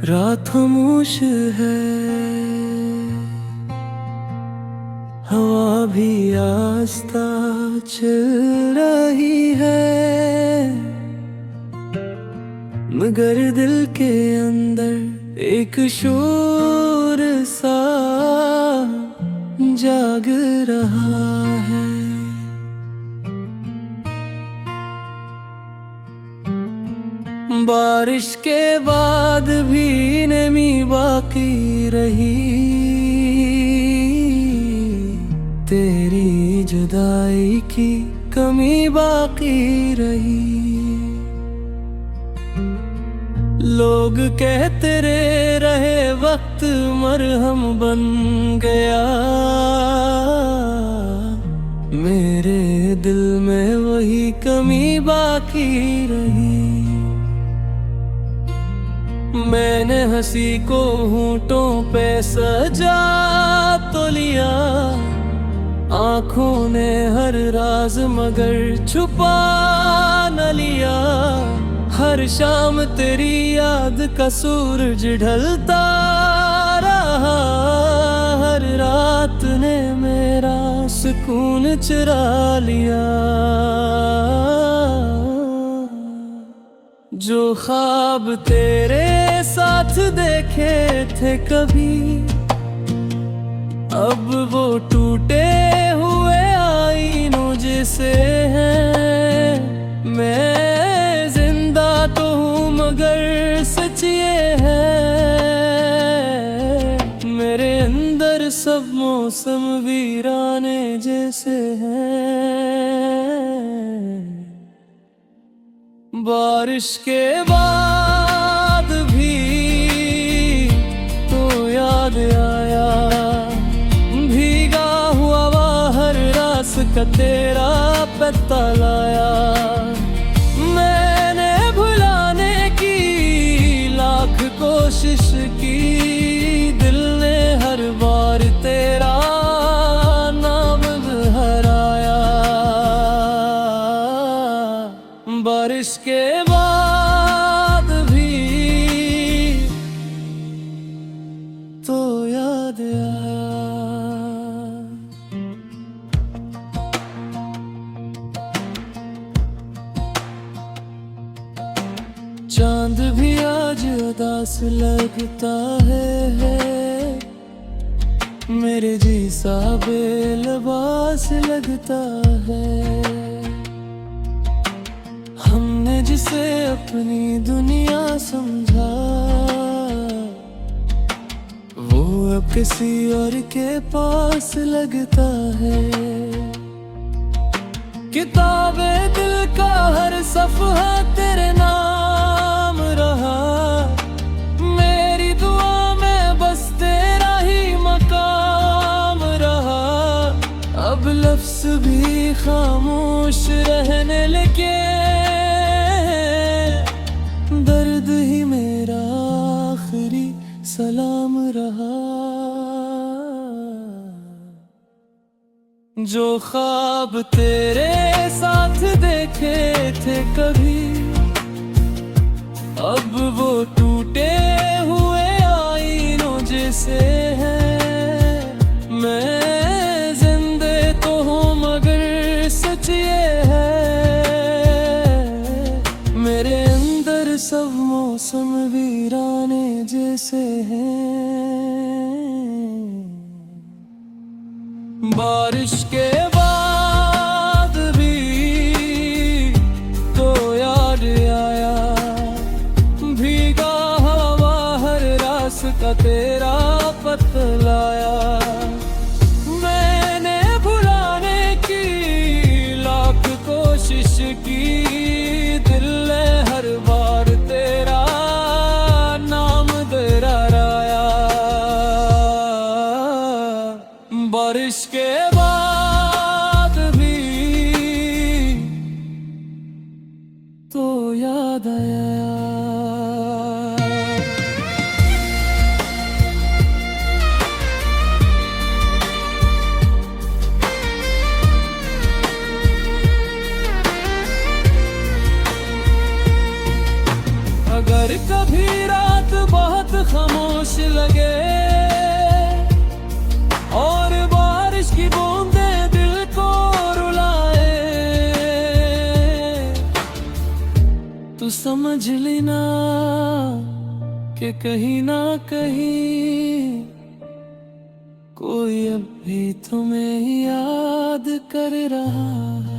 रात खामोश है, हवा भी आस्ता चल रही है, मगर दिल के अंदर एक शोर सा जाग रहा है। बारिश के बाद भी नमी बाकी रही, तेरी जुदाई की कमी बाकी रही। लोग कहते रहे वक्त मरहम बन गया, मेरे दिल में वही कमी बाकी रही। मैंने हंसी को होंठों पे सजा तो लिया, आँखों ने हर राज मगर छुपा न लिया। हर शाम तेरी याद का सूरज ढलता रहा, हर रात ने मेरा सुकून चुरा लिया। जो ख्वाब तेरे साथ देखे थे कभी, अब वो टूटे हुए आईनों जैसे हैं। मैं जिंदा तो हूँ मगर सच ये है, मेरे अंदर सब मौसम वीराने जैसे हैं। बारिश के बाद भी तो याद आया, भीगा हुआ हर रास का तेरा पत्ता लाया। मैंने भुलाने की लाख कोशिश की, दिल ने हर बार तेरा नाम दोहराया। बारिश के बाद भी तो याद आया। चांद भी आज उदास लगता है, मेरे जैसा बेलबास लगता है। हमने जिसे अपनी दुनिया समझा, वो अब किसी और के पास लगता है। किताबे दिल का हर सफ़हा तेरे नाम रहा, मेरी दुआ में बस तेरा ही मकाम रहा। अब लफ्ज़ भी खामोश रहने लगे, दर्द ही मेरा आखिरी सलाम रहा। जो ख्वाब तेरे साथ देखे थे कभी, अब वो टूटे हुए आईनों जैसे हैं। मैं जिंदे तो हूँ मगर सच ये है, मेरे अंदर सब मौसम वीराने जैसे हैं। बारिश के बाद भी तो याद आया, भीगा हवा हर रास का तेरा पत्ता लाया। मैंने भुलाने की लाख कोशिश की, दिल ने हर बार तेरा नाम दोहराया। बारिश के बाद भी तो याद आया। अगर कभी रात बहुत खामोश लगे और बारिश की बूंदें दिल को रुलाए, तू समझ लेना कि कहीं ना कहीं कोई अब भी तुम्हें याद कर रहा है।